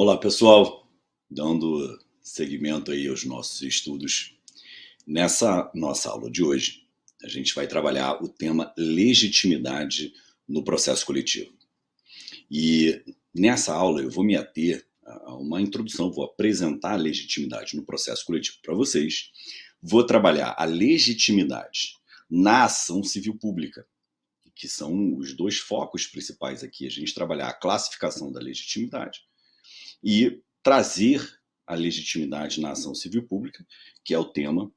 Olá, pessoal. Dando seguimento aí aos nossos estudos. Nessa nossa aula de hoje, a gente vai trabalhar o tema legitimidade no processo coletivo. E nessa aula eu vou me ater a uma introdução, vou apresentar a legitimidade no processo coletivo para vocês. Vou trabalhar a legitimidade na ação civil pública, que são os dois focos principais aqui. A gente trabalhar a classificação da legitimidade e trazer a legitimidade na ação civil pública, que é o tema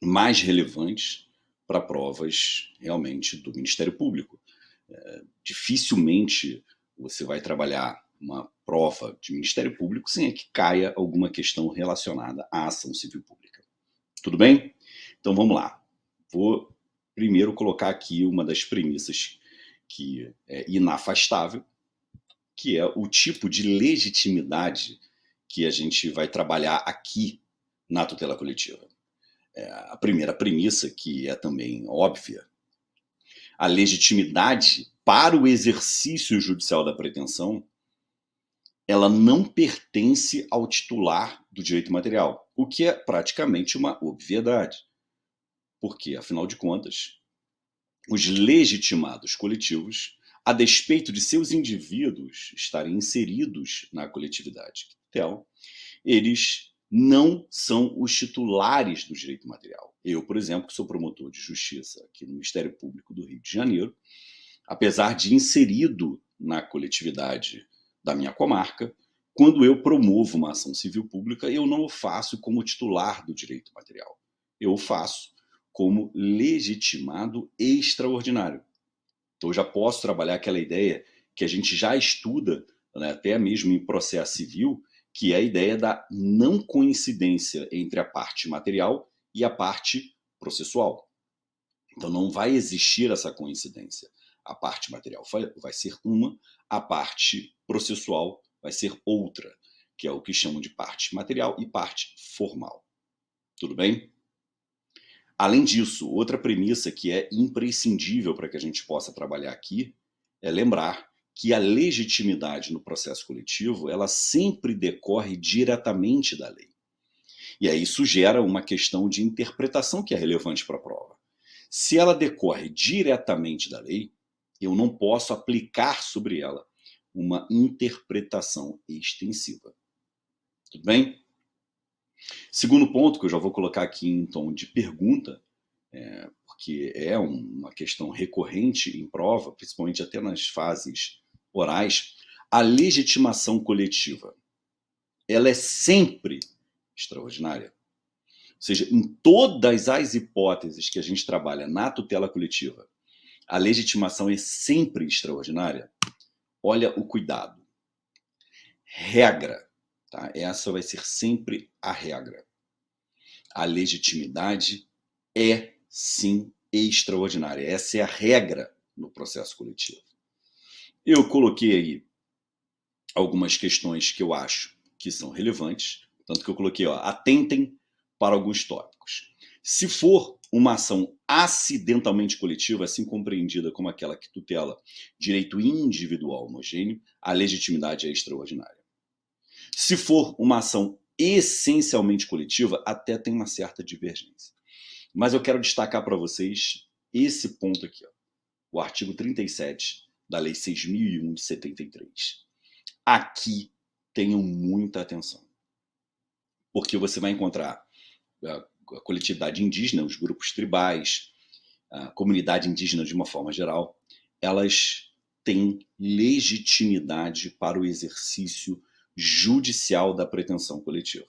mais relevante para provas realmente do Ministério Público. Dificilmente você vai trabalhar uma prova de Ministério Público sem que caia alguma questão relacionada à ação civil pública. Tudo bem? Então vamos lá. Vou primeiro colocar aqui uma das premissas que é inafastável, que é o tipo de legitimidade que a gente vai trabalhar aqui na tutela coletiva. A primeira premissa, que é também óbvia, a legitimidade para o exercício judicial da pretensão, ela não pertence ao titular do direito material, o que é praticamente uma obviedade. Porque, afinal de contas, os legitimados coletivos, a despeito de seus indivíduos estarem inseridos na coletividade que tutelam, eles não são os titulares do direito material. Eu, por exemplo, que sou promotor de justiça aqui no Ministério Público do Rio de Janeiro, apesar de inserido na coletividade da minha comarca, quando eu promovo uma ação civil pública, eu não o faço como titular do direito material. Eu o faço como legitimado extraordinário. Então eu já posso trabalhar aquela ideia que a gente já estuda, né, até mesmo em processo civil, que é a ideia da não coincidência entre a parte material e a parte processual. Então não vai existir essa coincidência. A parte material vai ser uma, a parte processual vai ser outra, que é o que chamam de parte material e parte formal. Tudo bem? Além disso, outra premissa que é imprescindível para que a gente possa trabalhar aqui é lembrar que a legitimidade no processo coletivo, ela sempre decorre diretamente da lei. E aí isso gera uma questão de interpretação que é relevante para a prova. Se ela decorre diretamente da lei, eu não posso aplicar sobre ela uma interpretação extensiva. Tudo bem? Segundo ponto, que eu já vou colocar aqui em tom de pergunta, porque é uma questão recorrente em prova, principalmente até nas fases orais, a legitimação coletiva, ela é sempre extraordinária. Ou seja, em todas as hipóteses que a gente trabalha na tutela coletiva, a legitimação é sempre extraordinária. Olha o cuidado. Regra, tá? Essa vai ser sempre a regra. A legitimidade é, sim, extraordinária. Essa é a regra no processo coletivo. Eu coloquei aí algumas questões que eu acho que são relevantes, tanto que eu coloquei, atentem para alguns tópicos. Se for uma ação acidentalmente coletiva, assim compreendida como aquela que tutela direito individual homogêneo, a legitimidade é extraordinária. Se for uma ação essencialmente coletiva, até tem uma certa divergência. Mas eu quero destacar para vocês esse ponto aqui, o artigo 37 da Lei 6.001 de 73. Aqui tenham muita atenção, porque você vai encontrar a coletividade indígena, os grupos tribais, a comunidade indígena de uma forma geral, elas têm legitimidade para o exercício judicial da pretensão coletiva.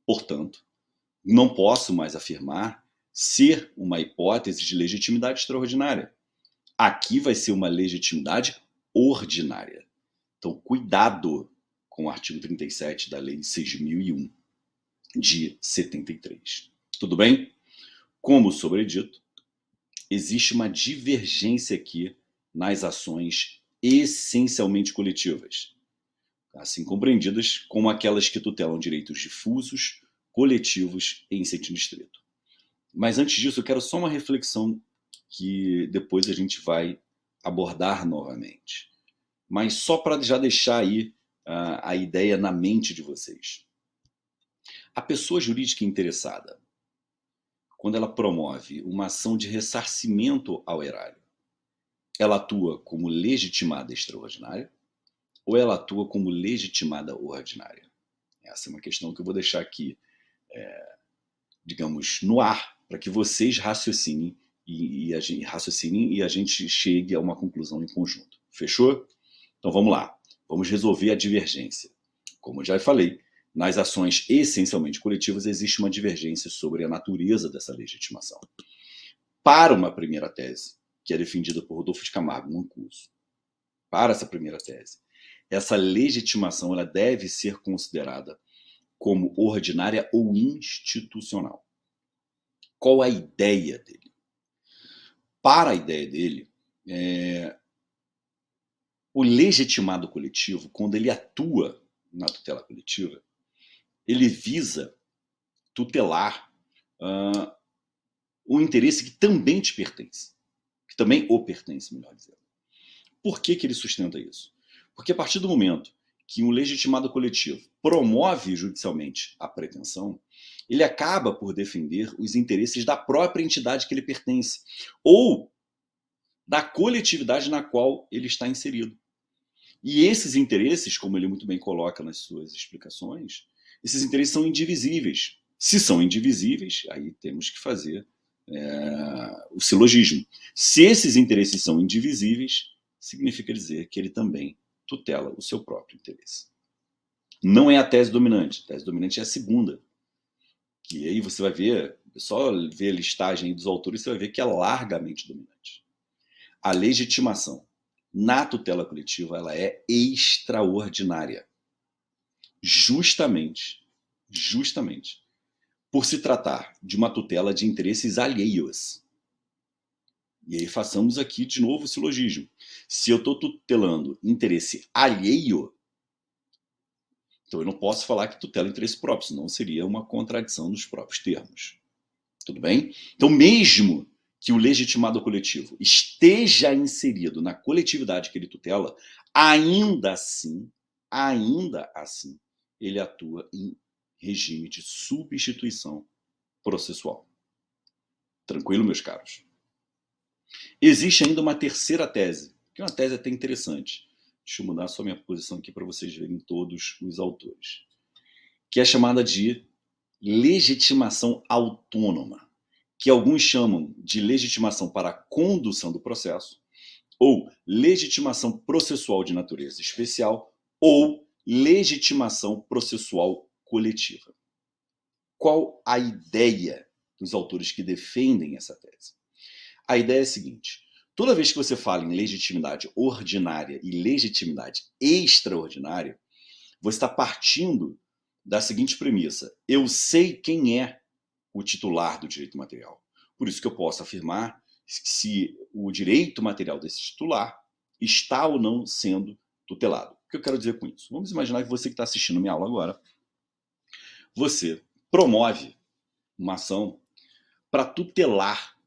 Portanto, não posso mais afirmar ser uma hipótese de legitimidade extraordinária. Aqui vai ser uma legitimidade ordinária. Então, cuidado com o artigo 37 da Lei 6.001 de 73. Tudo bem? Como sobredito, existe uma divergência aqui nas ações essencialmente coletivas, assim compreendidas como aquelas que tutelam direitos difusos, coletivos e em sentido estrito. Mas antes disso, eu quero só uma reflexão que depois a gente vai abordar novamente. Mas só para já deixar aí a ideia na mente de vocês. A pessoa jurídica interessada, quando ela promove uma ação de ressarcimento ao erário, ela atua como legitimada extraordinária ou ela atua como legitimada ordinária? Essa é uma questão que eu vou deixar aqui, digamos, no ar, para que vocês raciocinem e a gente chegue a uma conclusão em conjunto. Fechou? Então vamos lá. Vamos resolver a divergência. Como eu já falei, nas ações essencialmente coletivas existe uma divergência sobre a natureza dessa legitimação. Para uma primeira tese, que é defendida por Rodolfo de Camargo Mancuso, para essa primeira tese, essa legitimação ela deve ser considerada como ordinária ou institucional. Qual a ideia dele? Para a ideia dele, o legitimado coletivo, quando ele atua na tutela coletiva, ele visa tutelar um interesse que também te pertence, que também o pertence, melhor dizendo. Por que ele sustenta isso? Porque a partir do momento que um legitimado coletivo promove judicialmente a pretensão, ele acaba por defender os interesses da própria entidade que ele pertence, ou da coletividade na qual ele está inserido. E esses interesses, como ele muito bem coloca nas suas explicações, esses interesses são indivisíveis. Se são indivisíveis, aí temos que fazer o silogismo. Se esses interesses são indivisíveis, significa dizer que ele também tutela o seu próprio interesse. Não é a tese dominante. A tese dominante é a segunda. Que aí você vai ver, só ver a listagem dos autores, você vai ver que é largamente dominante. A legitimação na tutela coletiva ela é extraordinária. Justamente por se tratar de uma tutela de interesses alheios. E aí façamos aqui de novo o silogismo. Se eu estou tutelando interesse alheio, então eu não posso falar que tutela interesse próprio, senão seria uma contradição dos próprios termos. Tudo bem? Então, mesmo que o legitimado coletivo esteja inserido na coletividade que ele tutela, ainda assim, ele atua em regime de substituição processual. Tranquilo, meus caros? Existe ainda uma terceira tese, que é uma tese até interessante. Deixa eu mudar só minha posição aqui para vocês verem todos os autores. Que é chamada de legitimação autônoma, que alguns chamam de legitimação para a condução do processo, ou legitimação processual de natureza especial, ou legitimação processual coletiva. Qual a ideia dos autores que defendem essa tese? A ideia é a seguinte: toda vez que você fala em legitimidade ordinária e legitimidade extraordinária, você está partindo da seguinte premissa: eu sei quem é o titular do direito material. Por isso que eu posso afirmar se o direito material desse titular está ou não sendo tutelado. O que eu quero dizer com isso? Vamos imaginar que você que está assistindo minha aula agora, você promove uma ação para tutelar,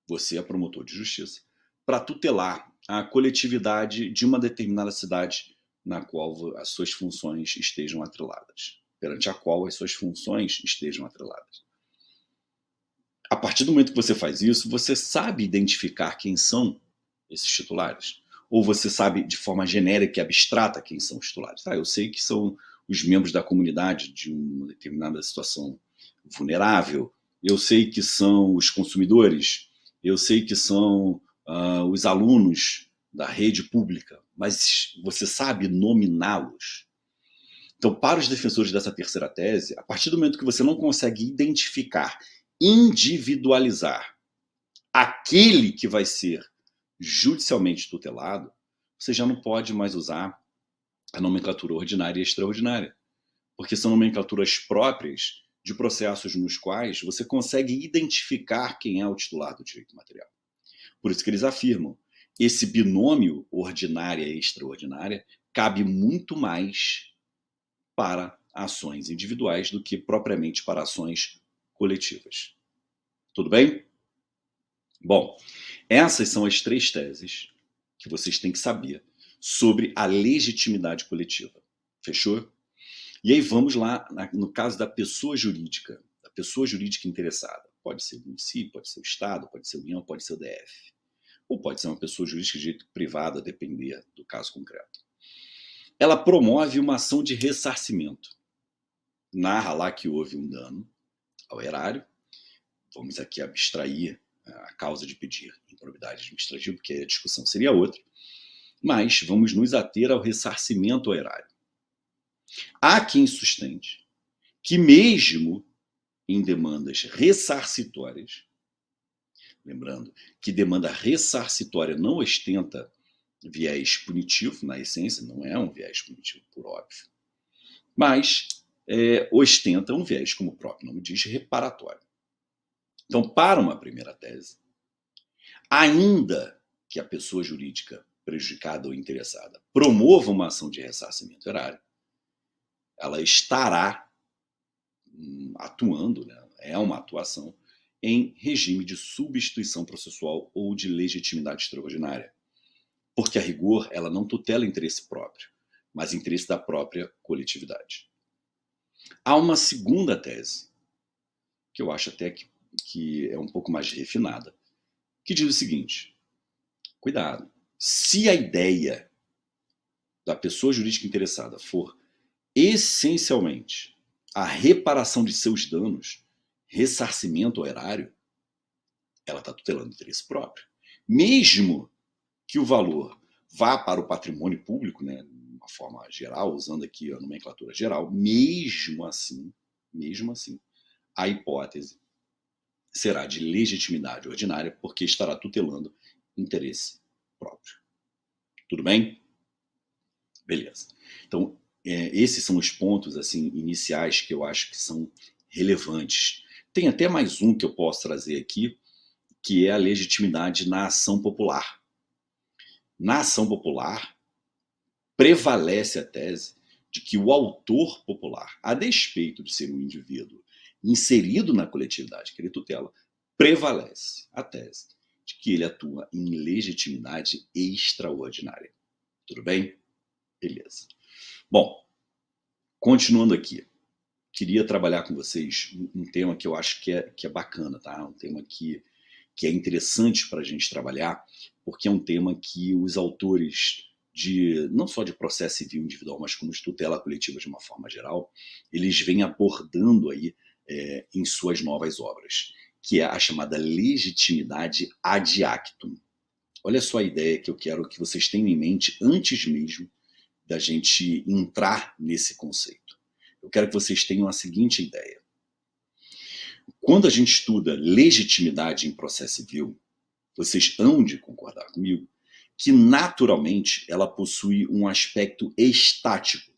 você é promotor de justiça, para tutelar a coletividade de uma determinada cidade na qual as suas funções estejam atreladas, perante a qual as suas funções estejam atreladas. A partir do momento que você faz isso, você sabe identificar quem são esses titulares? Ou você sabe de forma genérica e abstrata quem são os titulares? Eu sei que são os membros da comunidade de uma determinada situação vulnerável, eu sei que são os consumidores, eu sei que são os alunos da rede pública, mas você sabe nominá-los? Então, para os defensores dessa terceira tese, a partir do momento que você não consegue identificar, individualizar aquele que vai ser judicialmente tutelado, você já não pode mais usar a nomenclatura ordinária e extraordinária, porque são nomenclaturas próprias de processos nos quais você consegue identificar quem é o titular do direito material. Por isso que eles afirmam, esse binômio ordinária e extraordinária cabe muito mais para ações individuais do que propriamente para ações coletivas. Tudo bem? Bom, essas são as três teses que vocês têm que saber sobre a legitimidade coletiva. Fechou? E aí vamos lá no caso da pessoa jurídica interessada. Pode ser o município, pode ser o Estado, pode ser a União, pode ser o DF. Ou pode ser uma pessoa jurídica de direito privado, a depender do caso concreto. Ela promove uma ação de ressarcimento. Narra lá que houve um dano ao erário. Vamos aqui abstrair a causa de pedir improbidade administrativa, porque a discussão seria outra. Mas vamos nos ater ao ressarcimento ao erário. Há quem sustente que mesmo em demandas ressarcitórias, lembrando que demanda ressarcitória não ostenta viés punitivo, na essência, não é um viés punitivo, por óbvio, mas ostenta um viés, como o próprio nome diz, reparatório. Então, para uma primeira tese, ainda que a pessoa jurídica prejudicada ou interessada promova uma ação de ressarcimento erário, ela estará atuando, né? É uma atuação em regime de substituição processual ou de legitimidade extraordinária. Porque, a rigor, ela não tutela interesse próprio, mas interesse da própria coletividade. Há uma segunda tese, que eu acho até que é um pouco mais refinada, que diz o seguinte: cuidado, se a ideia da pessoa jurídica interessada for essencialmente a reparação de seus danos, ressarcimento ao erário, ela está tutelando interesse próprio. Mesmo que o valor vá para o patrimônio público, né, de uma forma geral, usando aqui a nomenclatura geral, mesmo assim, a hipótese será de legitimidade ordinária, porque estará tutelando interesse próprio. Tudo bem? Beleza. Então, esses são os pontos assim iniciais que eu acho que são relevantes. Tem até mais um que eu posso trazer aqui, que é a legitimidade na ação popular. Na ação popular, prevalece a tese de que o autor popular, a despeito de ser um indivíduo inserido na coletividade que ele tutela, prevalece a tese de que ele atua em legitimidade extraordinária. Tudo bem? Beleza. Bom, continuando aqui, queria trabalhar com vocês um tema que eu acho que é bacana, tá? Um tema que é interessante para a gente trabalhar, porque é um tema que os autores não só de processo civil individual, mas como de tutela coletiva de uma forma geral, eles vêm abordando aí em suas novas obras, que é a chamada legitimidade ad actum. Olha só a ideia que eu quero que vocês tenham em mente antes mesmo da gente entrar nesse conceito. Eu quero que vocês tenham a seguinte ideia. Quando a gente estuda legitimidade em processo civil, vocês hão de concordar comigo que naturalmente ela possui um aspecto estático.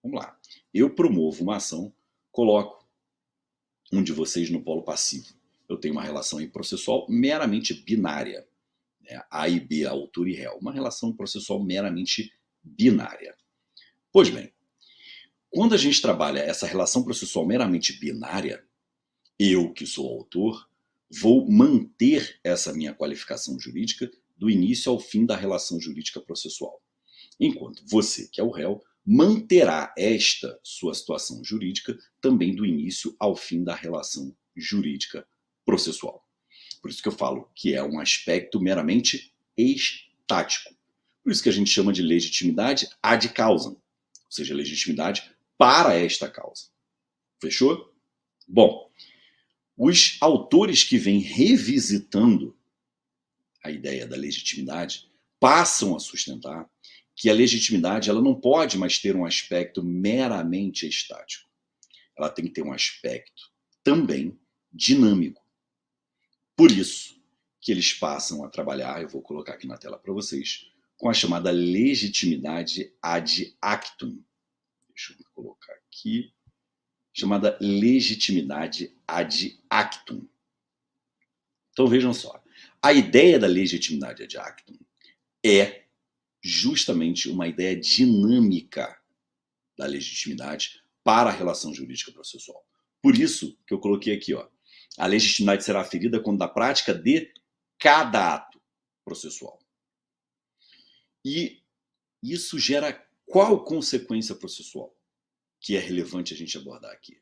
Vamos lá. Eu promovo uma ação, coloco um de vocês no polo passivo. Eu tenho uma relação aí processual meramente binária. Né? A e B, autor e réu. Uma relação processual meramente binária. Pois bem, quando a gente trabalha essa relação processual meramente binária, eu, que sou autor, vou manter essa minha qualificação jurídica do início ao fim da relação jurídica processual. Enquanto você, que é o réu, manterá esta sua situação jurídica também do início ao fim da relação jurídica processual. Por isso que eu falo que é um aspecto meramente estático. Por isso que a gente chama de legitimidade ad causam, ou seja, legitimidade para esta causa. Fechou? Bom, os autores que vêm revisitando a ideia da legitimidade passam a sustentar que a legitimidade ela não pode mais ter um aspecto meramente estático. Ela tem que ter um aspecto também dinâmico. Por isso que eles passam a trabalhar, eu vou colocar aqui na tela para vocês, com a chamada legitimidade ad actum. Deixa eu colocar aqui. Chamada legitimidade ad actum. Então vejam só, a ideia da legitimidade ad actum é justamente uma ideia dinâmica da legitimidade para a relação jurídica processual. Por isso que eu coloquei aqui, ó, a legitimidade será aferida quando da prática de cada ato processual. E isso gera Qual consequência processual que é relevante a gente abordar aqui?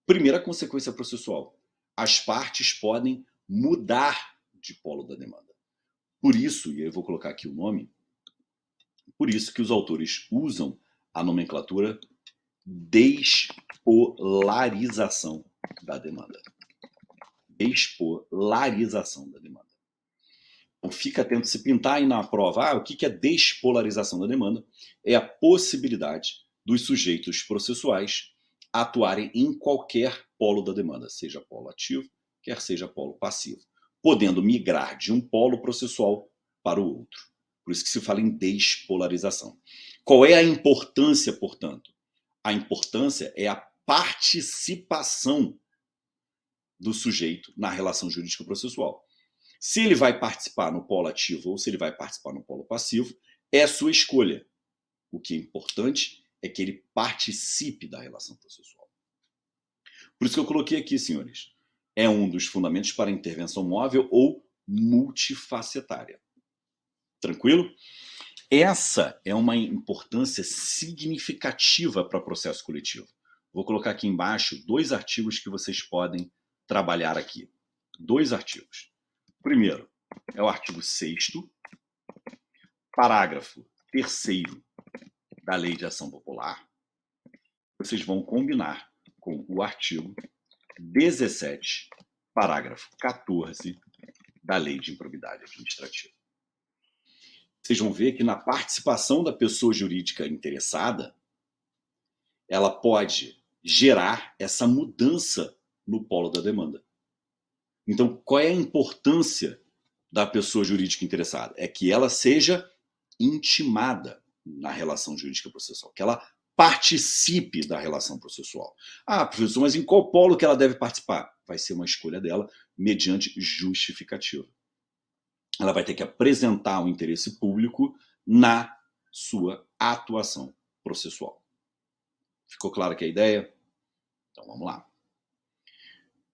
Primeira consequência processual: as partes podem mudar de polo da demanda. Por isso, e eu vou colocar aqui o nome, por isso que os autores usam a nomenclatura despolarização da demanda. Despolarização da demanda. Então, fica atento, se pintar aí na prova, o que é despolarização da demanda? É a possibilidade dos sujeitos processuais atuarem em qualquer polo da demanda, seja polo ativo, quer seja polo passivo, podendo migrar de um polo processual para o outro. Por isso que se fala em despolarização. Qual é a importância, portanto? A importância é a participação do sujeito na relação jurídica processual. Se ele vai participar no polo ativo ou se ele vai participar no polo passivo, é sua escolha. O que é importante é que ele participe da relação processual. Por isso que eu coloquei aqui, senhores, é um dos fundamentos para a intervenção móvel ou multifacetária. Tranquilo? Essa é uma importância significativa para o processo coletivo. Vou colocar aqui embaixo 2 artigos que vocês podem trabalhar aqui. 2 artigos. Primeiro, é o artigo 6º, parágrafo 3º da Lei de Ação Popular. Vocês vão combinar com o artigo 17, parágrafo 14 da Lei de Improbidade Administrativa. Vocês vão ver que na participação da pessoa jurídica interessada, ela pode gerar essa mudança no polo da demanda. Então, qual é a importância da pessoa jurídica interessada? É que ela seja intimada na relação jurídica processual, que ela participe da relação processual. Professor, mas em qual polo que ela deve participar? Vai ser uma escolha dela mediante justificativa. Ela vai ter que apresentar o interesse público na sua atuação processual. Ficou clara aqui a ideia? Então vamos lá.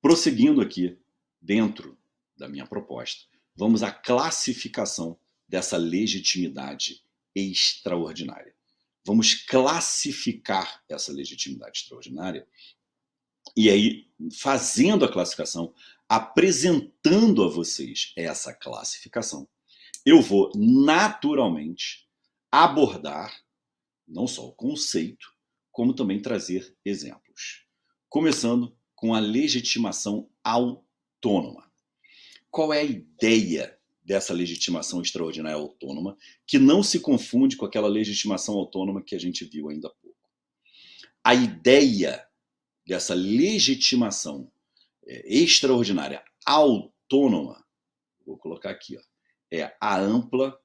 Prosseguindo aqui, dentro da minha proposta, vamos à classificação dessa legitimidade extraordinária. Vamos classificar essa legitimidade extraordinária e aí, fazendo a classificação, apresentando a vocês essa classificação, eu vou naturalmente abordar não só o conceito, como também trazer exemplos. Começando com a legitimação autônoma. Qual é a ideia dessa legitimação extraordinária autônoma, que não se confunde com aquela legitimação autônoma que a gente viu ainda há pouco? A ideia dessa legitimação extraordinária autônoma, vou colocar aqui, é a ampla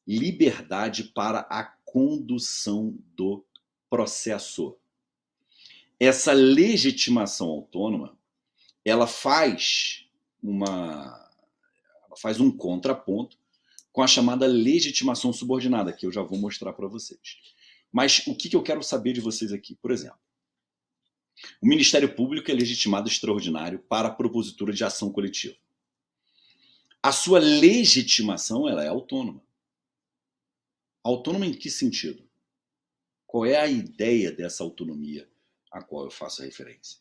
liberdade para a condução do processo. Essa legitimação autônoma, ela faz um contraponto com a chamada legitimação subordinada, que eu já vou mostrar para vocês. Mas o que eu quero saber de vocês aqui? Por exemplo, o Ministério Público é legitimado extraordinário para a propositura de ação coletiva. A sua legitimação, ela é autônoma. Autônoma em que sentido? Qual é a ideia dessa autonomia a qual eu faço referência?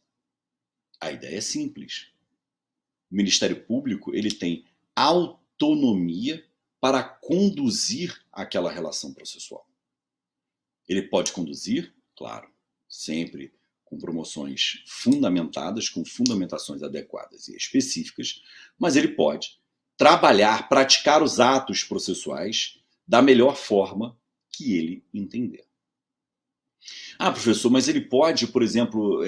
A ideia é simples. O Ministério Público, ele tem autonomia para conduzir aquela relação processual. Ele pode conduzir, claro, sempre com promoções fundamentadas, com fundamentações adequadas e específicas, mas ele pode trabalhar, praticar os atos processuais da melhor forma que ele entender. Professor, mas ele pode, por exemplo,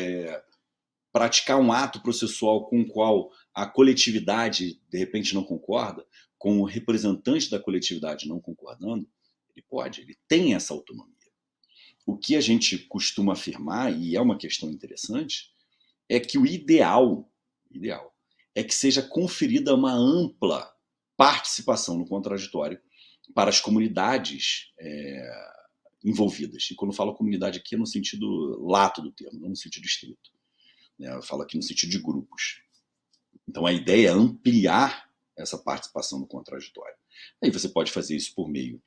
praticar um ato processual com o qual a coletividade, de repente, não concorda, com o representante da coletividade não concordando? Ele pode, ele tem essa autonomia. O que a gente costuma afirmar, e é uma questão interessante, é que o ideal é que seja conferida uma ampla participação no contraditório para as comunidades envolvidas. E quando eu falo comunidade aqui é no sentido lato do termo, não no sentido estrito. Eu falo aqui no sentido de grupos. Então a ideia é ampliar essa participação no contraditório. Aí você pode fazer isso por meio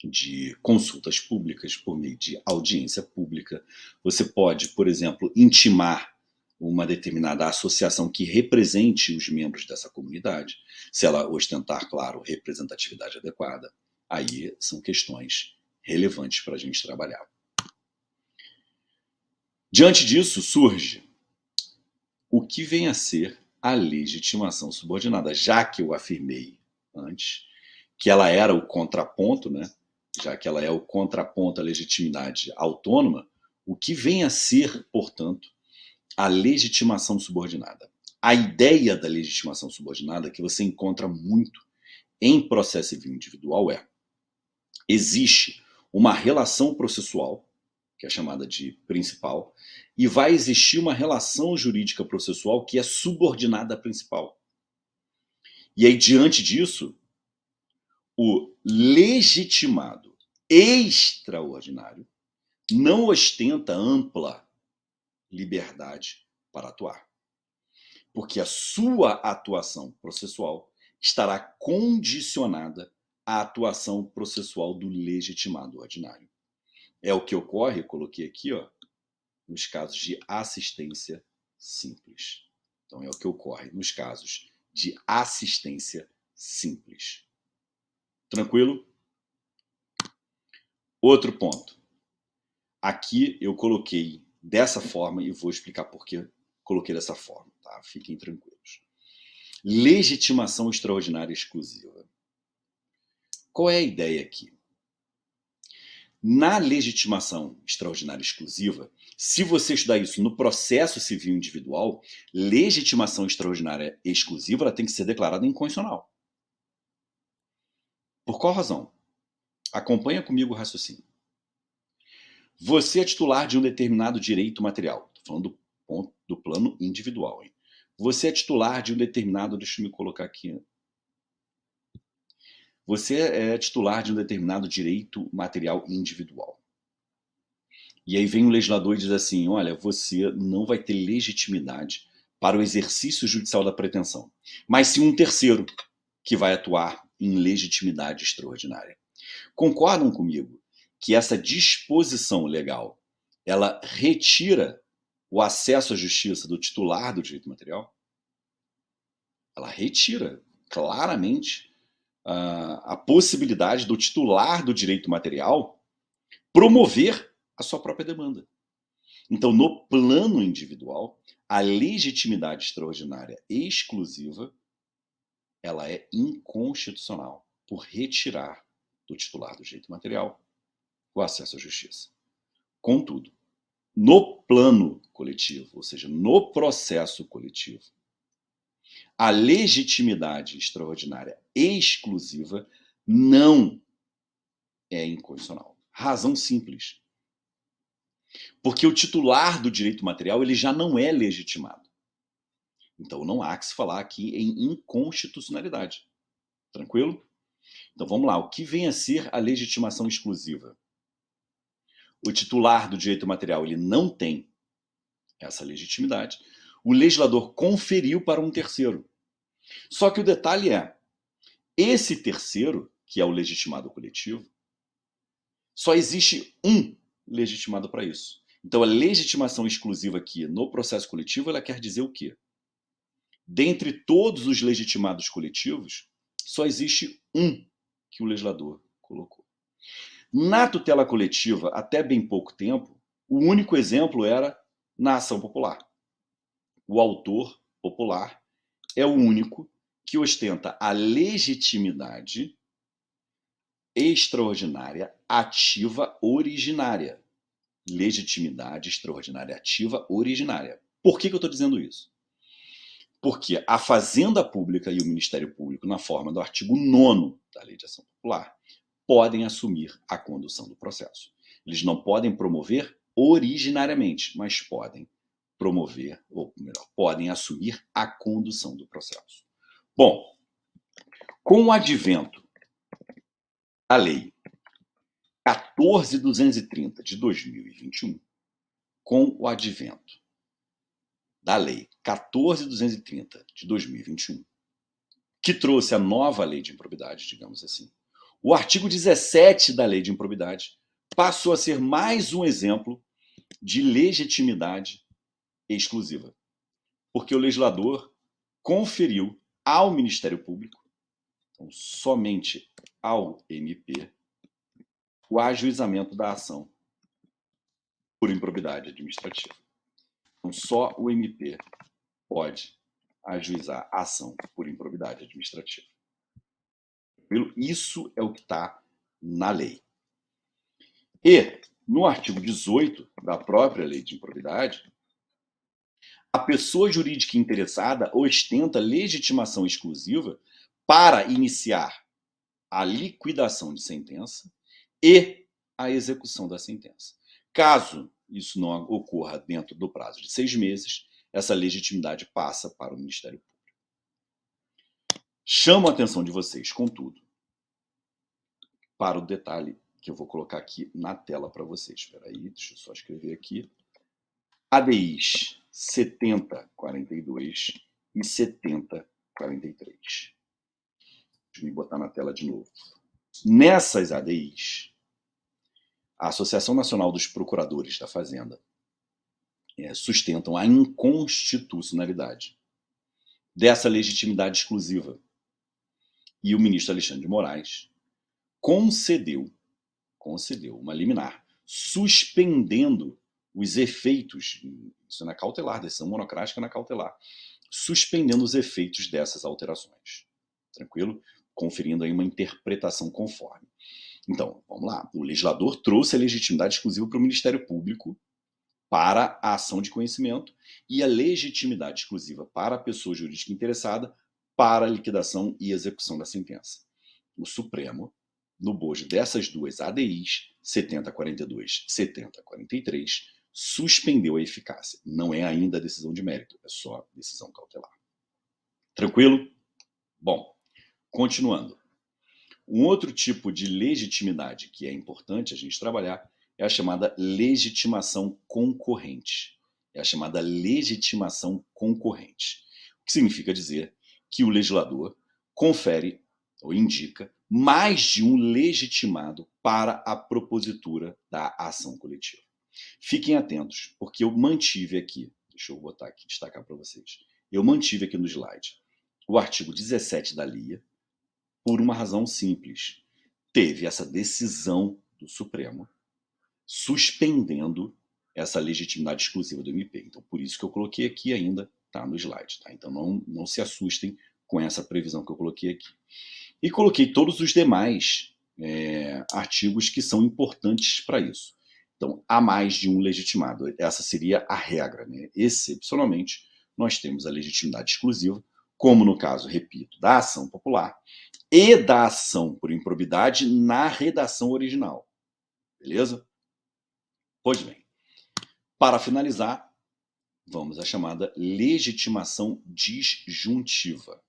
de consultas públicas, por meio de audiência pública. Você pode, por exemplo, intimar uma determinada associação que represente os membros dessa comunidade, se ela ostentar, claro, representatividade adequada. Aí são questões relevantes para a gente trabalhar. Diante disso, surge o que vem a ser a legitimação subordinada, já que eu afirmei antes que ela era o contraponto, né? Já que ela é o contraponto à legitimidade autônoma, o que vem a ser, portanto, a legitimação subordinada. A ideia da legitimação subordinada, que você encontra muito em processo civil individual, existe uma relação processual, que é chamada de principal, e vai existir uma relação jurídica processual que é subordinada à principal. E aí, diante disso, o legitimado extraordinário não ostenta ampla liberdade para atuar, porque a sua atuação processual estará condicionada à atuação processual do legitimado ordinário. É o que ocorre, eu coloquei aqui, nos casos de assistência simples. Então, é o que ocorre nos casos de assistência simples. Tranquilo? Outro ponto. Aqui eu coloquei dessa forma e vou explicar por que coloquei dessa forma, tá? Fiquem tranquilos. Legitimação extraordinária exclusiva. Qual é a ideia aqui? Na legitimação extraordinária exclusiva, se você estudar isso no processo civil individual, legitimação extraordinária exclusiva ela tem que ser declarada incondicional. Por qual razão? Acompanha comigo o raciocínio. Você é titular de um determinado direito material. Estou falando do plano individual. Hein? Você é titular de um determinado... Deixa eu me colocar aqui. Você é titular de um determinado direito material individual. E aí vem o legislador e diz assim, olha, você não vai ter legitimidade para o exercício judicial da pretensão, mas sim um terceiro que vai atuar em legitimidade extraordinária. Concordam comigo que essa disposição legal, ela retira o acesso à justiça do titular do direito material? Ela retira claramente a possibilidade do titular do direito material promover a sua própria demanda. Então, no plano individual, a legitimidade extraordinária exclusiva ela é inconstitucional por retirar do titular do direito material o acesso à justiça. Contudo, no plano coletivo, ou seja, no processo coletivo, a legitimidade extraordinária exclusiva não é inconstitucional. Razão simples. Porque o titular do direito material ele já não é legitimado. Então não há que se falar aqui em inconstitucionalidade. Tranquilo? Então vamos lá. O que vem a ser a legitimação exclusiva? O titular do direito material ele não tem essa legitimidade. O legislador conferiu para um terceiro. Só que o detalhe é, esse terceiro, que é o legitimado coletivo, só existe um legitimado para isso. Então a legitimação exclusiva aqui no processo coletivo, ela quer dizer o quê? Dentre todos os legitimados coletivos, só existe um que o legislador colocou. Na tutela coletiva, até bem pouco tempo, o único exemplo era na ação popular. O autor popular é o único que ostenta a legitimidade extraordinária ativa originária. Legitimidade extraordinária ativa originária. Por que eu estou dizendo isso? Porque a Fazenda Pública e o Ministério Público, na forma do artigo 9º da Lei de Ação Popular, podem assumir a condução do processo. Eles não podem promover originariamente, mas podem promover, ou melhor, podem assumir a condução do processo. Bom, com o advento da Lei 14.230 de 2021, com o advento da Lei 14.230 de 2021, que trouxe a nova lei de improbidade, digamos assim, O artigo 17 da Lei de Improbidade passou a ser mais um exemplo de legitimidade exclusiva, porque o legislador conferiu ao Ministério Público, então somente ao MP, o ajuizamento da ação por improbidade administrativa. Então, só o MP pode ajuizar a ação por improbidade administrativa. Isso é o que está na lei. E, no artigo 18 da própria Lei de Improbidade, a pessoa jurídica interessada ostenta legitimação exclusiva para iniciar a liquidação de sentença e a execução da sentença. Caso isso não ocorra dentro do prazo de 6 meses, essa legitimidade passa para o Ministério Público. Chamo a atenção de vocês, contudo, para o detalhe que eu vou colocar aqui na tela para vocês. Espera aí, deixa eu só escrever aqui. ADIs 7042 e 7043. Deixa eu me botar na tela de novo. Nessas ADIs, a Associação Nacional dos Procuradores da Fazenda sustentam a inconstitucionalidade dessa legitimidade exclusiva. E o ministro Alexandre de Moraes concedeu uma liminar suspendendo os efeitos, isso na cautelar, decisão monocrática na cautelar, suspendendo os efeitos dessas alterações. Tranquilo? Conferindo aí uma interpretação conforme. Então, vamos lá. O legislador trouxe a legitimidade exclusiva para o Ministério Público para a ação de conhecimento e a legitimidade exclusiva para a pessoa jurídica interessada para a liquidação e execução da sentença. O Supremo, no bojo dessas duas ADIs, 7042 e 7043, suspendeu a eficácia. Não é ainda decisão de mérito, é só decisão cautelar. Tranquilo? Bom, continuando. Um outro tipo de legitimidade que é importante a gente trabalhar é a chamada legitimação concorrente. É a chamada legitimação concorrente. O que significa dizer que o legislador confere ou indica mais de um legitimado para a propositura da ação coletiva. Fiquem atentos, porque eu mantive aqui, deixa eu botar aqui, destacar para vocês, eu mantive aqui no slide o artigo 17 da LIA, por uma razão simples. Teve essa decisão do Supremo suspendendo essa legitimidade exclusiva do MP. Então, por isso que eu coloquei aqui ainda, tá no slide. Tá? Então, não se assustem com essa previsão que eu coloquei aqui. E coloquei todos os demais artigos que são importantes para isso. Então, há mais de um legitimado. Essa seria a regra. Né? Excepcionalmente, nós temos a legitimidade exclusiva, como no caso, repito, da ação popular e da ação por improbidade na redação original. Beleza? Pois bem, para finalizar, vamos à chamada legitimação disjuntiva.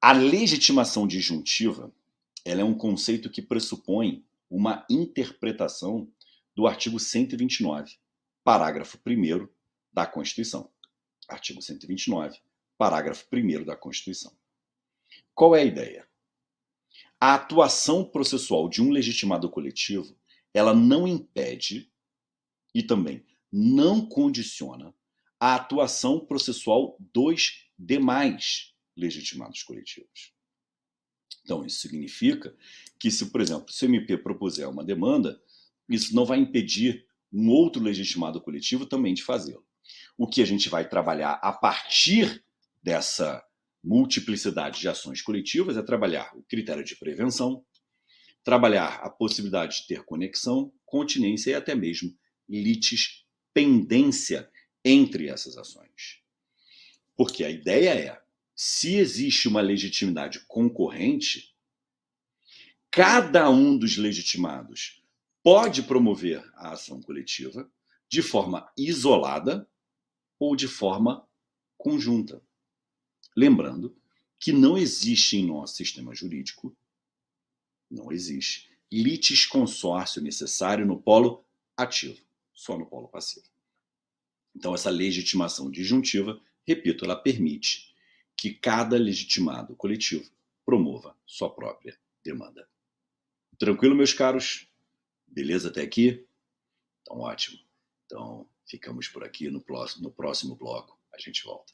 A legitimação disjuntiva ela é um conceito que pressupõe uma interpretação do artigo 129, parágrafo 1º da Constituição. Artigo 129, parágrafo 1º da Constituição. Qual é a ideia? A atuação processual de um legitimado coletivo, ela não impede e também não condiciona a atuação processual dos demais legitimados coletivos. Então, isso significa que se, por exemplo, se o MP propuser uma demanda, isso não vai impedir um outro legitimado coletivo também de fazê-lo. O que a gente vai trabalhar a partir dessa multiplicidade de ações coletivas é trabalhar o critério de prevenção, trabalhar a possibilidade de ter conexão, continência e até mesmo litispendência entre essas ações. Porque a ideia é, se existe uma legitimidade concorrente, cada um dos legitimados pode promover a ação coletiva de forma isolada ou de forma conjunta. Lembrando que não existe em nosso sistema jurídico, não existe litisconsórcio necessário no polo ativo, só no polo passivo. Então, essa legitimação disjuntiva, repito, ela permite que cada legitimado coletivo promova sua própria demanda. Tranquilo, meus caros? Beleza até aqui? Então, ótimo. Então, ficamos por aqui no próximo bloco. A gente volta.